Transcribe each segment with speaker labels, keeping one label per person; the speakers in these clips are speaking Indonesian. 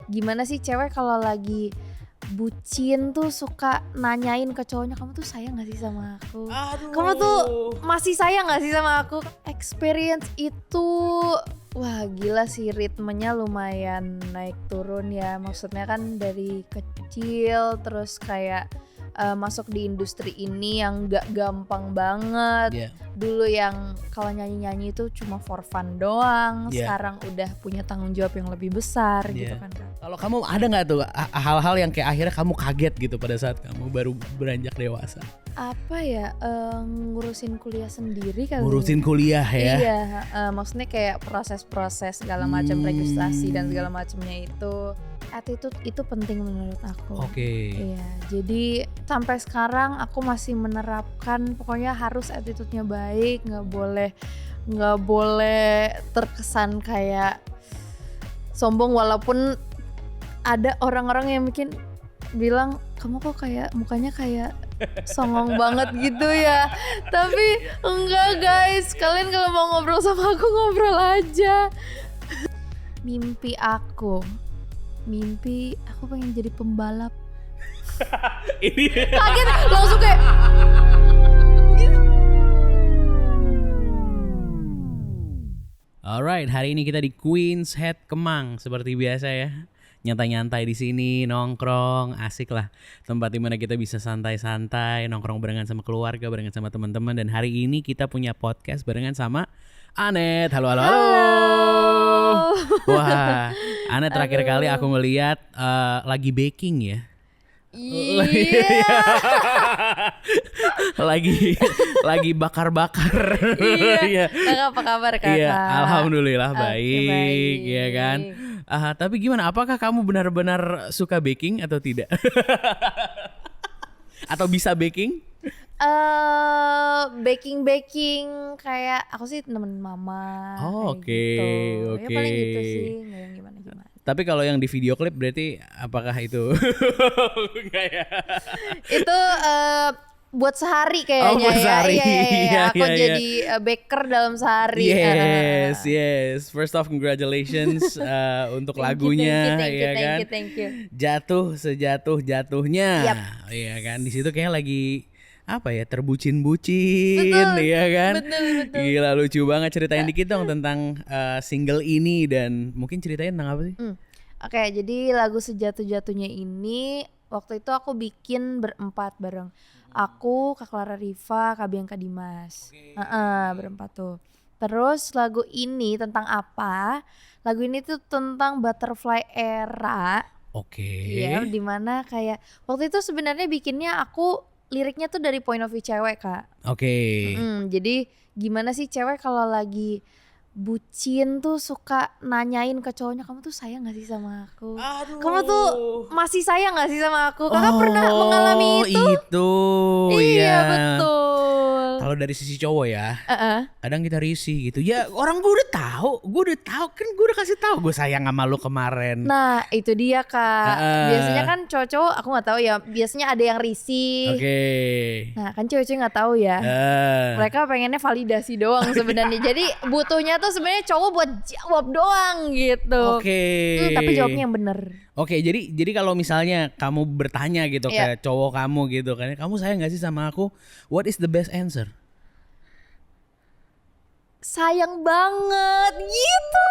Speaker 1: gimana sih cewek kalau lagi bucin tuh suka nanyain ke cowoknya, kamu tuh sayang gak sih sama aku?
Speaker 2: Aduh.
Speaker 1: Kamu tuh masih sayang gak sih sama aku? Experience itu wah gila sih, ritmenya lumayan naik turun ya. Maksudnya kan dari kecil terus kayak masuk di industri ini yang gak gampang banget.
Speaker 2: Yeah.
Speaker 1: Dulu yang kalau nyanyi-nyanyi itu cuma for fun doang.
Speaker 2: Yeah.
Speaker 1: Sekarang udah punya tanggung jawab yang lebih besar gitu
Speaker 2: Yeah.
Speaker 1: kan.
Speaker 2: Kalau kamu ada nggak tuh hal-hal yang kayak akhirnya kamu kaget gitu pada saat kamu baru beranjak dewasa?
Speaker 1: Apa ya, ngurusin kuliah sendiri kali.
Speaker 2: Ngurusin kuliah ya?
Speaker 1: Iya, maksudnya kayak proses-proses segala macam registrasi dan segala macamnya itu. Attitude itu penting menurut aku.
Speaker 2: Oke.
Speaker 1: Iya, jadi sampai sekarang aku masih menerapkan pokoknya harus attitude-nya baik, nggak boleh terkesan kayak sombong, walaupun ada orang-orang yang mungkin bilang kamu kok kayak mukanya kayak songong banget gitu ya. Tapi enggak guys, kalian kalau mau ngobrol sama aku ngobrol aja. Mimpi aku pengen jadi pembalap.
Speaker 2: Ini
Speaker 1: Kaget langsung kayak
Speaker 2: Alright, hari ini kita di Queen's Head Kemang seperti biasa ya. Nyantai-nyantai di sini, nongkrong, asik lah. Tempat dimana kita bisa santai-santai, nongkrong barengan sama keluarga, barengan sama teman-teman. Dan hari ini kita punya podcast barengan sama Anet. Halo. Wah, Anet terakhir kali aku ngeliat lagi baking ya.
Speaker 1: iya.
Speaker 2: lagi bakar-bakar.
Speaker 1: Iya. Kakak apa kabar kakak?
Speaker 2: Iya, alhamdulillah baik,
Speaker 1: baik.
Speaker 2: ya kan. Tapi gimana? Apakah kamu benar-benar suka baking atau tidak? Atau bisa baking?
Speaker 1: Baking kayak aku sih nemenin mama.
Speaker 2: Oh,
Speaker 1: kayak
Speaker 2: oke,
Speaker 1: gitu.
Speaker 2: oke.
Speaker 1: Ya paling gitu sih, nggak yang gimana.
Speaker 2: Tapi kalau yang di video klip berarti apakah itu? Enggak ya?
Speaker 1: Itu buat sehari kayaknya.
Speaker 2: Buat sehari.
Speaker 1: Iya. Aku
Speaker 2: Iya.
Speaker 1: jadi baker dalam sehari.
Speaker 2: Yes. First off, congratulations untuk
Speaker 1: Thank you,
Speaker 2: lagunya, ya kan.
Speaker 1: Thank you.
Speaker 2: Jatuh sejatuh-jatuhnya.
Speaker 1: Yap.
Speaker 2: Iya kan. Di situ kayak lagi apa ya, terbucin-bucin, ya kan.
Speaker 1: Betul.
Speaker 2: Gila, lucu banget. Ceritain dikit dong tentang single ini dan mungkin ceritain tentang apa sih?
Speaker 1: Oke, jadi lagu Sejatuh-Jatuhnya ini waktu itu aku bikin berempat bareng. Aku, Kak Clara Riva, Kak Bianca Dimas. Berempat tuh. Terus lagu ini tentang apa? Lagu ini tuh tentang butterfly era.
Speaker 2: Oke.
Speaker 1: Iya, dimana kayak waktu itu sebenarnya bikinnya aku liriknya tuh dari point of view cewek, Kak.
Speaker 2: Oke.
Speaker 1: Jadi gimana sih cewek kalau lagi bucin tuh suka nanyain ke cowoknya, kamu tuh sayang gak sih sama aku?
Speaker 2: Aduh.
Speaker 1: Kamu tuh masih sayang gak sih sama aku? Kakak pernah mengalami itu? Iya, betul.
Speaker 2: Kalau dari sisi cowok ya, kadang kita risih gitu. Ya orang gue udah tahu kan, gue udah kasih tahu gue sayang sama lu kemarin.
Speaker 1: Nah itu dia Kak. Biasanya kan cowok-cowok aku nggak tahu ya. Biasanya ada yang risih.
Speaker 2: Oke.
Speaker 1: Nah kan cewek-cewek nggak tahu ya. Mereka pengennya validasi doang sebenarnya. Jadi butuhnya tuh sebenarnya cowok buat jawab doang gitu.
Speaker 2: Oke.
Speaker 1: Tapi jawabnya yang bener.
Speaker 2: Oke, jadi kalau misalnya kamu bertanya gitu ke cowok kamu gitu kan, kamu sayang gak sih sama aku? What is the best answer?
Speaker 1: Sayang banget gitu.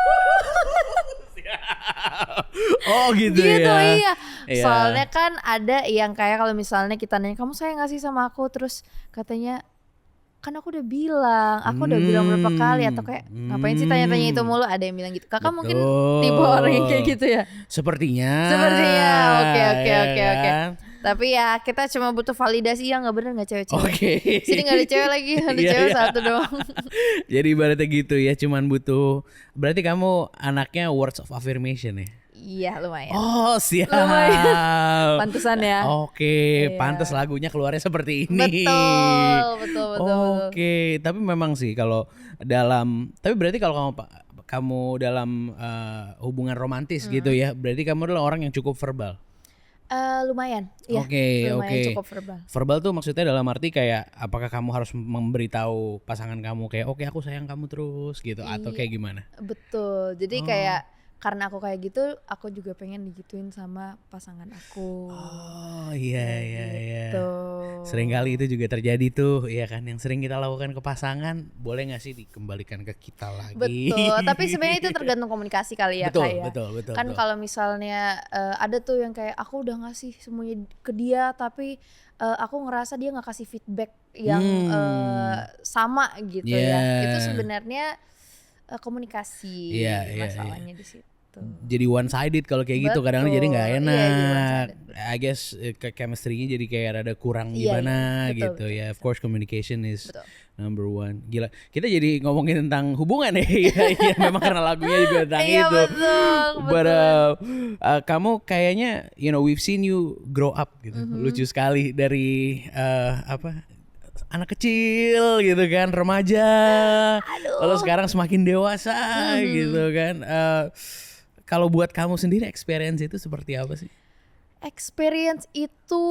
Speaker 2: Oh gitu
Speaker 1: gitu
Speaker 2: ya.
Speaker 1: Iya. Soalnya kan ada yang kayak kalau misalnya kita nanya kamu sayang gak sih sama aku, terus katanya kan aku udah bilang, berapa kali, atau kayak ngapain sih tanya-tanya itu mulu, ada yang bilang gitu. Kakak mungkin tipe orang yang kayak gitu ya?
Speaker 2: Sepertinya.
Speaker 1: Oke. Tapi ya kita cuma butuh validasi, ya nggak bener nggak cewek-cewek.
Speaker 2: Oke.
Speaker 1: Sini nggak ada cewek lagi, ada cewek satu doang.
Speaker 2: Jadi ibaratnya gitu ya, cuman butuh. Berarti kamu anaknya words of affirmation ya?
Speaker 1: Iya lumayan.
Speaker 2: Oh siap.
Speaker 1: Lumayan. Pantesan ya.
Speaker 2: Oke, pantes lagunya keluarnya seperti ini.
Speaker 1: Betul.
Speaker 2: Oke, tapi memang sih kalau berarti kalau kamu dalam hubungan romantis gitu ya, berarti kamu adalah orang yang cukup verbal.
Speaker 1: Lumayan. Iya.
Speaker 2: Oke.
Speaker 1: Cukup verbal.
Speaker 2: Verbal tuh maksudnya dalam arti kayak apakah kamu harus memberitahu pasangan kamu kayak oke aku sayang kamu terus gitu atau kayak gimana?
Speaker 1: Betul. Jadi kayak karena aku kayak gitu, aku juga pengen digituin sama pasangan aku.
Speaker 2: Oh iya iya iya.
Speaker 1: Gitu.
Speaker 2: Seringkali itu juga terjadi tuh, ya kan? Yang sering kita lakukan ke pasangan, boleh nggak sih dikembalikan ke kita lagi?
Speaker 1: Betul, tapi sebenarnya itu tergantung komunikasi kali ya,
Speaker 2: Betul,
Speaker 1: Kak ya.
Speaker 2: betul.
Speaker 1: Kan kalau misalnya ada tuh yang kayak aku udah ngasih semuanya ke dia, tapi aku ngerasa dia nggak kasih feedback yang sama gitu ya. Itu
Speaker 2: Yeah.
Speaker 1: sebenarnya komunikasi
Speaker 2: Iya, iya,
Speaker 1: masalahnya di situ.
Speaker 2: Jadi one sided kalau kayak gitu, kadang jadi nggak
Speaker 1: Betul,
Speaker 2: enak.
Speaker 1: iya, jadi one-sided.
Speaker 2: I guess chemistry-nya jadi kayak rada kurang
Speaker 1: Iya,
Speaker 2: gimana
Speaker 1: iya, betul,
Speaker 2: gitu
Speaker 1: betul,
Speaker 2: ya. Of course communication is
Speaker 1: Betul.
Speaker 2: number one. Gila, kita jadi ngomongin tentang hubungan ya. Iya, memang karena lagunya juga tentang
Speaker 1: Iya,
Speaker 2: itu.
Speaker 1: betul,
Speaker 2: But
Speaker 1: betul.
Speaker 2: kamu kayaknya, we've seen you grow up gitu. Lucu sekali dari anak kecil gitu kan, remaja, lalu sekarang semakin dewasa gitu kan. Kalau buat kamu sendiri experience itu seperti apa sih?
Speaker 1: Experience itu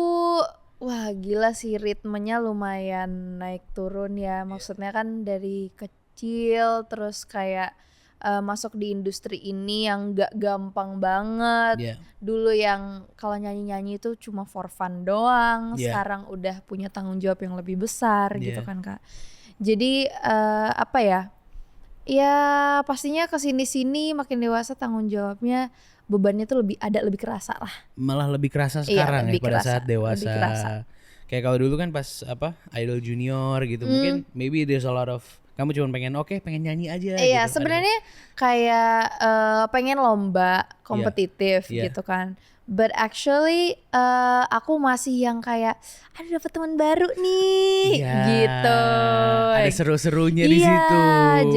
Speaker 1: wah gila sih, ritmenya lumayan naik turun ya. Maksudnya kan dari kecil terus kayak masuk di industri ini yang gak gampang banget.
Speaker 2: Iya.
Speaker 1: Dulu yang kalau nyanyi-nyanyi itu cuma for fun doang.
Speaker 2: Iya.
Speaker 1: Sekarang udah punya tanggung jawab yang lebih besar gitu
Speaker 2: Iya.
Speaker 1: kan Kak. Jadi apa ya? Ya pastinya kesini-sini makin dewasa tanggung jawabnya, bebannya tuh lebih kerasa lah.
Speaker 2: Malah lebih kerasa
Speaker 1: Iya,
Speaker 2: sekarang ya
Speaker 1: lebih
Speaker 2: pada
Speaker 1: kerasa,
Speaker 2: saat dewasa.
Speaker 1: lebih kerasa.
Speaker 2: Kayak kalau dulu kan pas Idol Junior gitu, mungkin maybe there's a lot of kamu cuma pengen nyanyi aja
Speaker 1: Iya,
Speaker 2: gitu.
Speaker 1: sebenarnya kayak pengen lomba kompetitif
Speaker 2: Iya.
Speaker 1: gitu kan. But actually aku masih yang kayak aduh dapat teman baru nih
Speaker 2: Iya,
Speaker 1: gitu.
Speaker 2: ada seru-serunya di
Speaker 1: Iya,
Speaker 2: situ.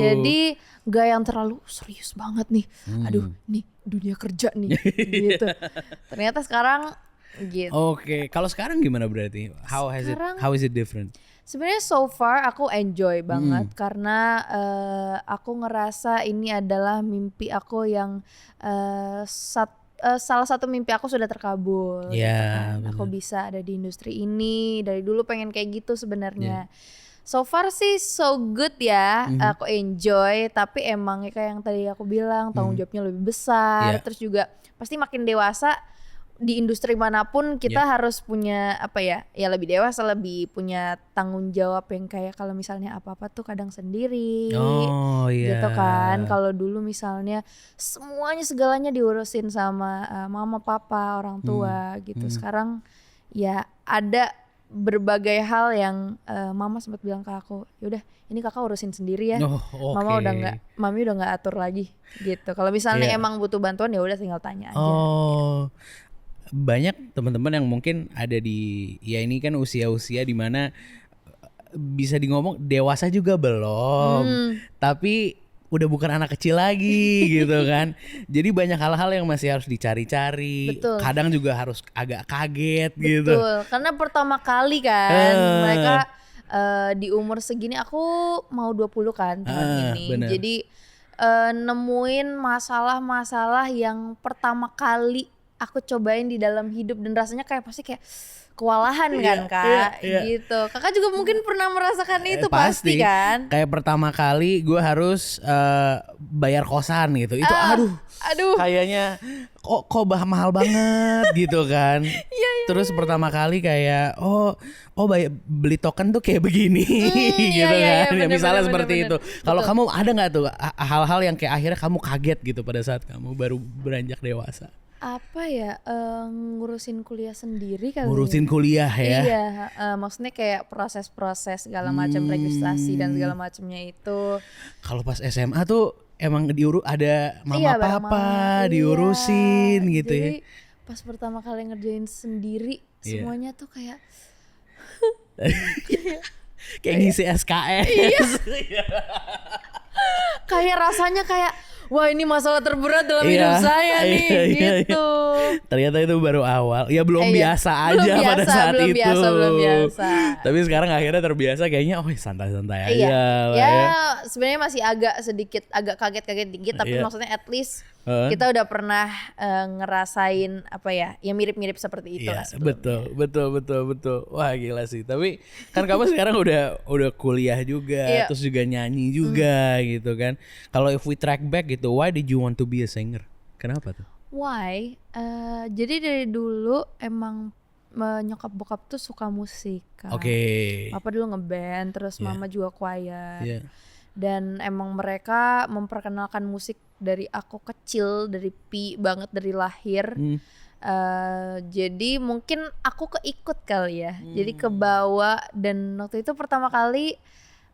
Speaker 1: jadi gak yang terlalu serius banget nih. Aduh, nih dunia kerja nih gitu. Ternyata sekarang gitu.
Speaker 2: Oke, kalau sekarang gimana berarti? How is it different?
Speaker 1: Sebenarnya so far aku enjoy banget karena aku ngerasa ini adalah mimpi aku yang salah satu mimpi aku sudah terkabul gitu
Speaker 2: Ya,
Speaker 1: kan. Aku bisa ada di industri ini, dari dulu pengen kayak gitu sebenarnya. So far sih so good ya, aku enjoy, tapi emang kayak yang tadi aku bilang tanggung jawabnya lebih besar,
Speaker 2: Yeah.
Speaker 1: terus juga pasti makin dewasa di industri manapun kita harus punya apa ya lebih dewasa, lebih punya tanggung jawab yang kayak kalau misalnya apa-apa tuh kadang sendiri.
Speaker 2: Oh iya.
Speaker 1: Gitu kan. Kalau dulu misalnya semuanya segalanya diurusin sama mama papa orang tua gitu. Sekarang ya ada berbagai hal yang mama sempat bilang ke aku, yaudah ini kakak urusin sendiri ya.
Speaker 2: Oh,
Speaker 1: Mami udah nggak atur lagi gitu. Kalau misalnya
Speaker 2: Iya.
Speaker 1: emang butuh bantuan ya udah tinggal tanya aja.
Speaker 2: Oh, banyak teman-teman yang mungkin ada di ini kan usia-usia di mana bisa ngomong dewasa juga belum, tapi udah bukan anak kecil lagi gitu kan. Jadi banyak hal-hal yang masih harus dicari-cari.
Speaker 1: Betul.
Speaker 2: Kadang juga harus agak kaget gitu.
Speaker 1: Betul, karena pertama kali kan mereka di umur segini, aku mau 20 kan tahun ini.
Speaker 2: Bener.
Speaker 1: Jadi nemuin masalah-masalah yang pertama kali aku cobain di dalam hidup dan rasanya kayak pasti kayak kewalahan kan Kak,
Speaker 2: iya.
Speaker 1: gitu. Kakak juga mungkin pernah merasakan itu pasti kan?
Speaker 2: Kayak pertama kali gue harus bayar kosan gitu. Itu
Speaker 1: Aduh.
Speaker 2: kayaknya kok mahal banget gitu kan. Terus pertama kali kayak beli token tuh kayak begini gitu
Speaker 1: iya,
Speaker 2: kan. Ya,
Speaker 1: bener,
Speaker 2: misalnya
Speaker 1: bener,
Speaker 2: seperti
Speaker 1: bener.
Speaker 2: itu. Kalau kamu ada nggak tuh hal-hal yang kayak akhirnya kamu kaget gitu pada saat kamu baru beranjak dewasa?
Speaker 1: Apa ya, ngurusin kuliah sendiri kali.
Speaker 2: Ngurusin kuliah ya.
Speaker 1: Iya, maksudnya kayak proses-proses segala macam registrasi dan segala macamnya itu.
Speaker 2: Kalau pas SMA tuh emang ada mama
Speaker 1: Iya, bareng
Speaker 2: papa
Speaker 1: mama.
Speaker 2: diurusin
Speaker 1: Iya.
Speaker 2: gitu ya.
Speaker 1: Jadi pas pertama kali ngerjain sendiri semuanya tuh kayak
Speaker 2: Kayak ngisi SKS.
Speaker 1: kayak rasanya kayak wah ini masalah terberat dalam
Speaker 2: Iya,
Speaker 1: hidup saya nih
Speaker 2: iya.
Speaker 1: gitu.
Speaker 2: Ternyata itu baru awal. Ya belum
Speaker 1: Iya.
Speaker 2: biasa
Speaker 1: Belum
Speaker 2: aja pada
Speaker 1: biasa,
Speaker 2: saat
Speaker 1: belum
Speaker 2: itu.
Speaker 1: biasa.
Speaker 2: Tapi sekarang akhirnya terbiasa kayaknya santai-santai aja
Speaker 1: Iya,
Speaker 2: lah
Speaker 1: ya
Speaker 2: ya.
Speaker 1: sebenarnya masih agak kaget-kaget dikit, tapi
Speaker 2: Iya.
Speaker 1: maksudnya at least kita udah pernah ngerasain apa ya, yang mirip-mirip seperti itu lah
Speaker 2: Iya,
Speaker 1: sebelumnya.
Speaker 2: betul. Wah gila sih. Tapi kan kamu sekarang udah kuliah juga,
Speaker 1: Iya.
Speaker 2: terus juga nyanyi juga gitu kan. Kalau if we track back gitu, why did you want to be a singer? Kenapa tuh?
Speaker 1: Why? Jadi dari dulu emang nyokap bokap tuh suka musik kan.
Speaker 2: Oke.
Speaker 1: Papa dulu ngeband, terus
Speaker 2: Iya.
Speaker 1: mama juga choir.
Speaker 2: Iya.
Speaker 1: Dan emang mereka memperkenalkan musik dari aku kecil, dari banget dari lahir. Jadi mungkin aku keikut kali ya. Jadi kebawa, dan waktu itu pertama kali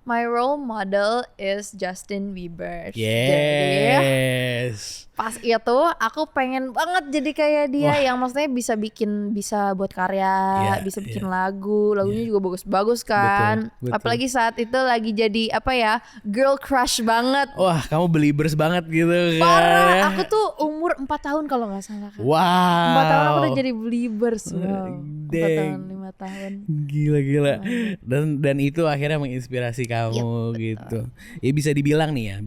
Speaker 1: my role model is Justin Bieber. Jadi
Speaker 2: Yes.
Speaker 1: pas itu aku pengen banget jadi kayak dia.
Speaker 2: Wah.
Speaker 1: Yang maksudnya bisa buat karya,
Speaker 2: Iya,
Speaker 1: bisa bikin
Speaker 2: iya.
Speaker 1: lagunya juga bagus-bagus kan.
Speaker 2: Betul, betul.
Speaker 1: Apalagi saat itu lagi jadi girl crush banget.
Speaker 2: Wah, kamu Beliebers banget gitu kan.
Speaker 1: Parah, aku tuh umur 4 tahun kalau gak salah kan.
Speaker 2: Wow.
Speaker 1: 4 tahun aku udah jadi Beliebers. Wow. 4 tahun,
Speaker 2: Dang.
Speaker 1: 5 tahun.
Speaker 2: Gila. Dan itu akhirnya menginspirasi kamu gitu. Ya bisa dibilang nih ya,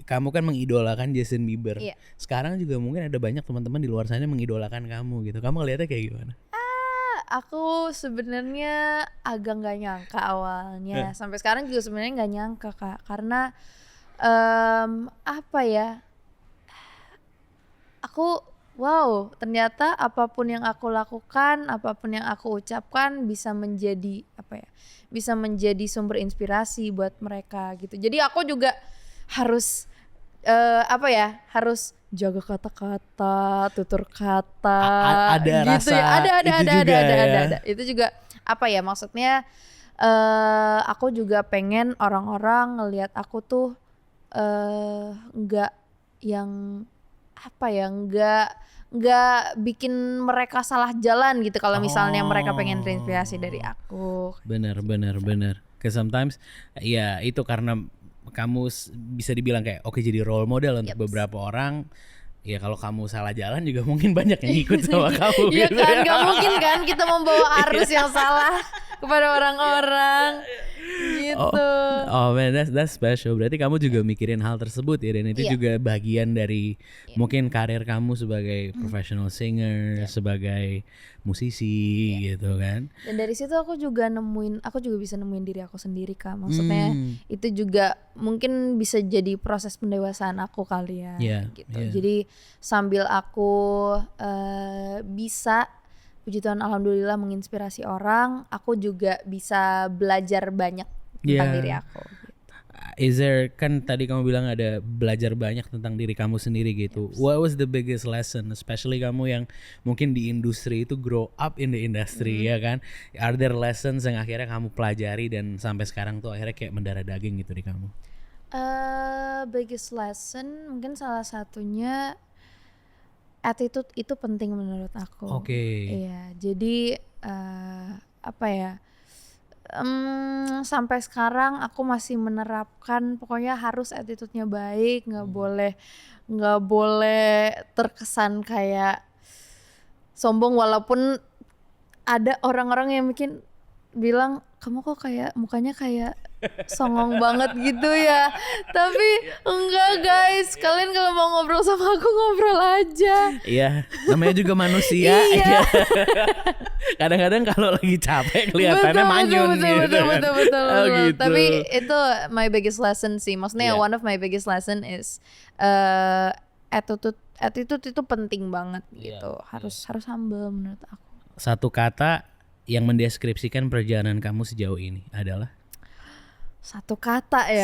Speaker 2: kamu kan mengidolakan Justin Bieber.
Speaker 1: Iya.
Speaker 2: Sekarang juga mungkin ada banyak teman-teman di luar sana yang mengidolakan kamu gitu. Kamu ngeliatnya kayak gimana?
Speaker 1: Aku sebenarnya agak nggak nyangka awalnya. Sampai sekarang juga sebenarnya nggak nyangka Kak, karena aku wow, ternyata apapun yang aku lakukan, apapun yang aku ucapkan bisa menjadi bisa menjadi sumber inspirasi buat mereka gitu. Jadi aku juga harus harus jaga kata-kata, tutur kata,
Speaker 2: Ada
Speaker 1: gitu
Speaker 2: rasa
Speaker 1: ya.
Speaker 2: itu juga ya.
Speaker 1: Ada. Itu juga maksudnya aku juga pengen orang-orang ngelihat aku tuh nggak yang nggak bikin mereka salah jalan gitu kalau misalnya mereka pengen terinspirasi dari aku.
Speaker 2: Bener. Cause sometimes ya itu karena kamu bisa dibilang kayak oke jadi role model untuk beberapa orang. Ya kalau kamu salah jalan juga mungkin banyak yang ikut sama kamu.
Speaker 1: Iya
Speaker 2: gitu.
Speaker 1: kan, gak mungkin kan kita membawa arus yang salah kepada orang-orang gitu.
Speaker 2: Oh man, that's special. Berarti kamu juga mikirin hal tersebut ya, dan itu juga bagian dari mungkin karir kamu sebagai professional singer, sebagai musisi gitu kan.
Speaker 1: Dan dari situ aku juga bisa nemuin diri aku sendiri Kak. Maksudnya itu juga mungkin bisa jadi proses pendewasaan aku kali ya gitu. Jadi sambil aku bisa, puji Tuhan alhamdulillah, menginspirasi orang, aku juga bisa belajar banyak tentang diri aku gitu.
Speaker 2: Is there, kan tadi kamu bilang ada belajar banyak tentang diri kamu sendiri gitu. What was the biggest lesson, especially kamu yang mungkin di industri itu grow up in the industry ya kan? Are there lessons yang akhirnya kamu pelajari dan sampai sekarang tuh akhirnya kayak mendarah daging gitu di kamu?
Speaker 1: Biggest lesson mungkin salah satunya attitude itu penting menurut aku. Iya, jadi sampai sekarang aku masih menerapkan, pokoknya harus attitude-nya baik, nggak boleh terkesan kayak sombong, walaupun ada orang-orang yang bilang kamu kok kayak mukanya kayak songong banget gitu ya. Tapi enggak guys, kalian kalau mau ngobrol sama aku ngobrol aja.
Speaker 2: Iya, namanya juga manusia.
Speaker 1: Iya.
Speaker 2: Kadang-kadang kalau lagi capek kelihatannya manyun gitu.
Speaker 1: Betul.
Speaker 2: Gitu.
Speaker 1: Tapi itu my biggest lesson sih. Maksudnya one of my biggest lesson is attitude itu penting banget gitu. Harus humble menurut aku.
Speaker 2: Satu kata yang mendeskripsikan perjalanan kamu sejauh ini adalah?
Speaker 1: Satu kata ya.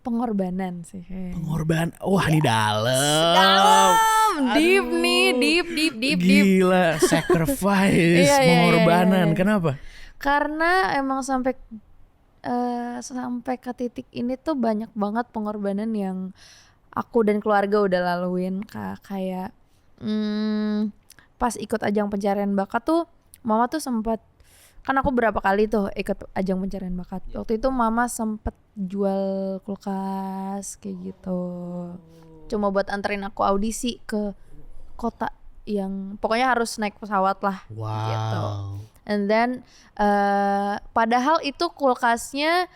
Speaker 1: Pengorbanan sih kayaknya.
Speaker 2: Pengorbanan. Wah, ini dalam.
Speaker 1: Deep nih, deep.
Speaker 2: Gila, sacrifice, pengorbanan.
Speaker 1: Iya.
Speaker 2: Kenapa?
Speaker 1: Karena emang sampai ke titik ini tuh banyak banget pengorbanan yang aku dan keluarga udah laluin, kayak pas ikut ajang pencarian bakat tuh mama tuh sempat, kan aku berapa kali tuh ikut ajang pencarian bakat. Waktu itu mama sempet jual kulkas kayak gitu, cuma buat anterin aku audisi ke kota yang pokoknya harus naik pesawat lah. Gitu. And then padahal itu kulkasnya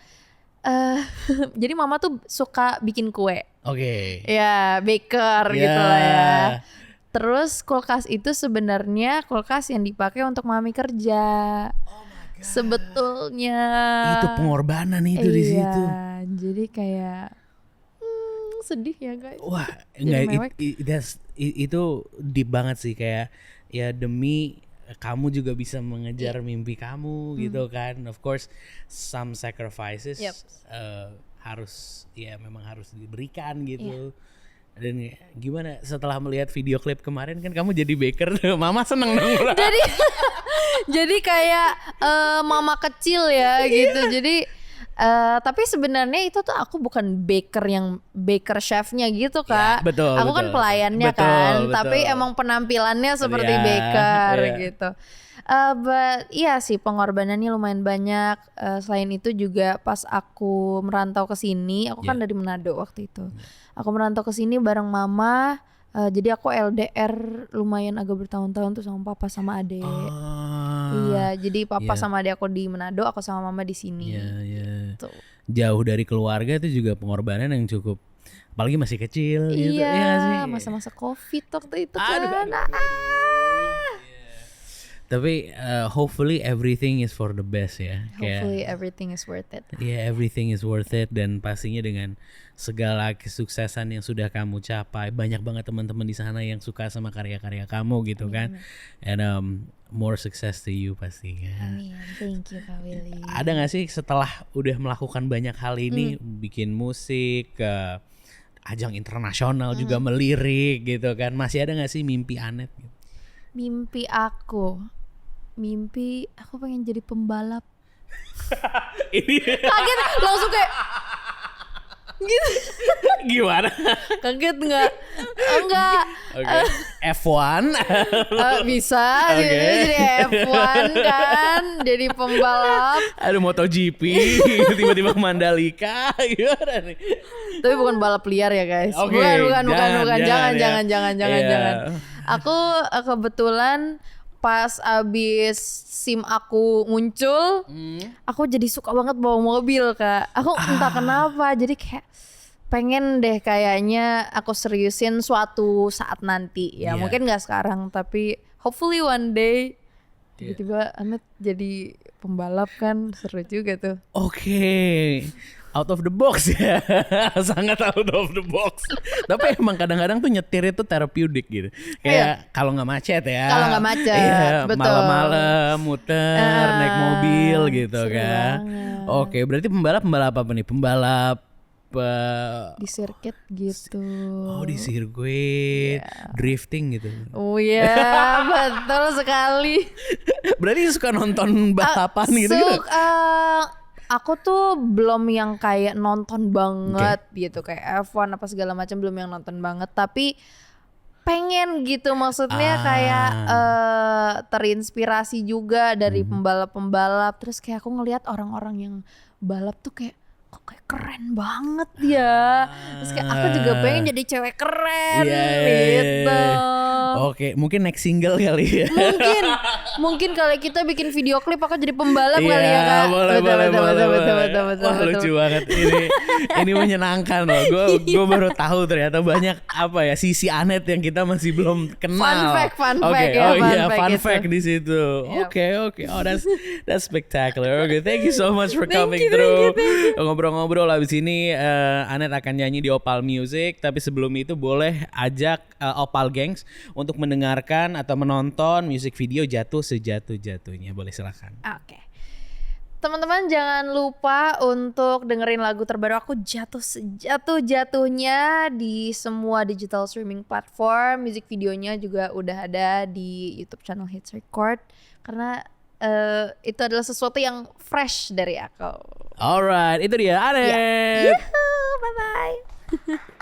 Speaker 1: jadi mama tuh suka bikin kue. Ya baker gitu lah ya. Terus kulkas itu sebenarnya kulkas yang dipakai untuk mami kerja. Sebetulnya
Speaker 2: itu pengorbanan itu di situ.
Speaker 1: Jadi kayak yang sedih ya guys.
Speaker 2: Wah,
Speaker 1: Jadi
Speaker 2: enggak
Speaker 1: mewek.
Speaker 2: itu deep banget sih, kayak ya demi kamu juga bisa mengejar mimpi kamu gitu kan. Of course some sacrifices
Speaker 1: Yep.
Speaker 2: harus ya memang harus diberikan gitu. Dan gimana setelah melihat video klip kemarin kan kamu jadi baker, mama seneng dong.
Speaker 1: Jadi kayak mama kecil ya gitu. Jadi tapi sebenarnya itu tuh aku bukan baker chefnya gitu Kak.
Speaker 2: betul,
Speaker 1: Aku kan
Speaker 2: betul.
Speaker 1: pelayannya
Speaker 2: Betul,
Speaker 1: kan.
Speaker 2: betul.
Speaker 1: Tapi emang penampilannya seperti
Speaker 2: Iya,
Speaker 1: baker
Speaker 2: iya.
Speaker 1: gitu. But iya sih pengorbanannya lumayan banyak. Selain itu juga pas aku merantau ke sini, aku kan dari Manado waktu itu. Aku merantau ke sini bareng mama. Jadi aku LDR lumayan agak bertahun-tahun tuh sama papa sama adek. Iya, jadi papa
Speaker 2: Iya.
Speaker 1: sama adek aku di Manado, aku sama mama di sini.
Speaker 2: Iya, iya.
Speaker 1: Tuh.
Speaker 2: Jauh dari keluarga itu juga pengorbanan yang cukup, apalagi masih kecil gitu.
Speaker 1: Iya,
Speaker 2: Iya nggak sih?
Speaker 1: masa-masa COVID waktu itu
Speaker 2: Aduh,
Speaker 1: kan.
Speaker 2: Tapi hopefully everything is for the best ya.
Speaker 1: Hopefully everything is worth it.
Speaker 2: Yeah, everything is worth it, dan pastinya dengan segala kesuksesan yang sudah kamu capai, banyak banget teman-teman di sana yang suka sama karya-karya kamu gitu kan. And more success to you pastinya.
Speaker 1: Amin, thank you Kak Willy.
Speaker 2: Ada gak sih setelah udah melakukan banyak hal ini, bikin musik, ajang internasional juga melirik gitu kan, masih ada gak sih mimpi Anet gitu?
Speaker 1: Mimpi aku pengen jadi pembalap.
Speaker 2: Ini
Speaker 1: Kaget langsung kayak gitu.
Speaker 2: gimana?
Speaker 1: Kaget nggak? Enggak.
Speaker 2: Oke. F1.
Speaker 1: Bisa
Speaker 2: Oke.
Speaker 1: gitu, jadi F1 kan, jadi pembalap.
Speaker 2: Aduh, MotoGP, tiba-tiba ke Mandalika, gimana nih?
Speaker 1: Tapi bukan balap liar ya guys.
Speaker 2: Oke,
Speaker 1: Bukan.
Speaker 2: jangan, ya.
Speaker 1: Jangan.
Speaker 2: Iya.
Speaker 1: Aku kebetulan pas abis SIM aku muncul, aku jadi suka banget bawa mobil Kak. Aku entah kenapa, jadi kayak pengen deh kayaknya aku seriusin suatu saat nanti ya.
Speaker 2: Iya.
Speaker 1: Mungkin nggak sekarang, tapi hopefully one day. Tiba-tiba Anet jadi pembalap kan, seru juga tuh.
Speaker 2: Oke. Out of the box ya. Sangat out of the box. Tapi emang kadang-kadang tuh nyetir itu therapeutic gitu. Kayak kalau nggak macet ya.
Speaker 1: Kalau nggak macet,
Speaker 2: Iya,
Speaker 1: betul.
Speaker 2: malam-malam muter naik mobil gitu
Speaker 1: seru
Speaker 2: kan.
Speaker 1: banget.
Speaker 2: Oke, berarti pembalap apa nih? Pembalap
Speaker 1: Di sirkuit gitu.
Speaker 2: oh, di sirkuit, drifting gitu.
Speaker 1: Oh iya, betul sekali.
Speaker 2: Berarti suka nonton balapan gitu.
Speaker 1: Aku tuh belum yang kayak nonton banget gitu, kayak F1 apa segala macam, belum yang nonton banget, tapi pengen gitu, maksudnya kayak terinspirasi juga dari pembalap-pembalap. Terus kayak aku ngelihat orang-orang yang balap tuh kayak kok kayak keren banget ya. Terus kayak aku juga pengen jadi cewek keren gitu.
Speaker 2: Oke, mungkin next single kali ya.
Speaker 1: Mungkin kalau kita bikin video klip aku jadi pembalap kali ya Kak.
Speaker 2: Boleh.
Speaker 1: Betul.
Speaker 2: Wah, lucu banget ini menyenangkan loh. Gue baru tahu ternyata banyak apa ya sisi Anet yang kita masih belum kenal.
Speaker 1: Fun
Speaker 2: Oke,
Speaker 1: fact ya,
Speaker 2: oh
Speaker 1: fun
Speaker 2: iya,
Speaker 1: fact
Speaker 2: fun
Speaker 1: gitu.
Speaker 2: fact di situ. Oke. Oh, that's spectacular. Oke, thank you so much for coming
Speaker 1: you,
Speaker 2: through. Ngobrol-ngobrol abis ini Anet akan nyanyi di Opal Music, tapi sebelum itu boleh ajak Opal Gengs untuk mendengarkan atau menonton music video Jatuh Sejatuh-Jatuhnya. Boleh silakan.
Speaker 1: Oke. Teman-teman jangan lupa untuk dengerin lagu terbaru aku Jatuh Sejatuh-Jatuhnya di semua digital streaming platform. Music videonya juga udah ada di YouTube channel Hits Record, karena itu adalah sesuatu yang fresh dari aku.
Speaker 2: Alright, itu dia Anet.
Speaker 1: Yuhu, bye-bye.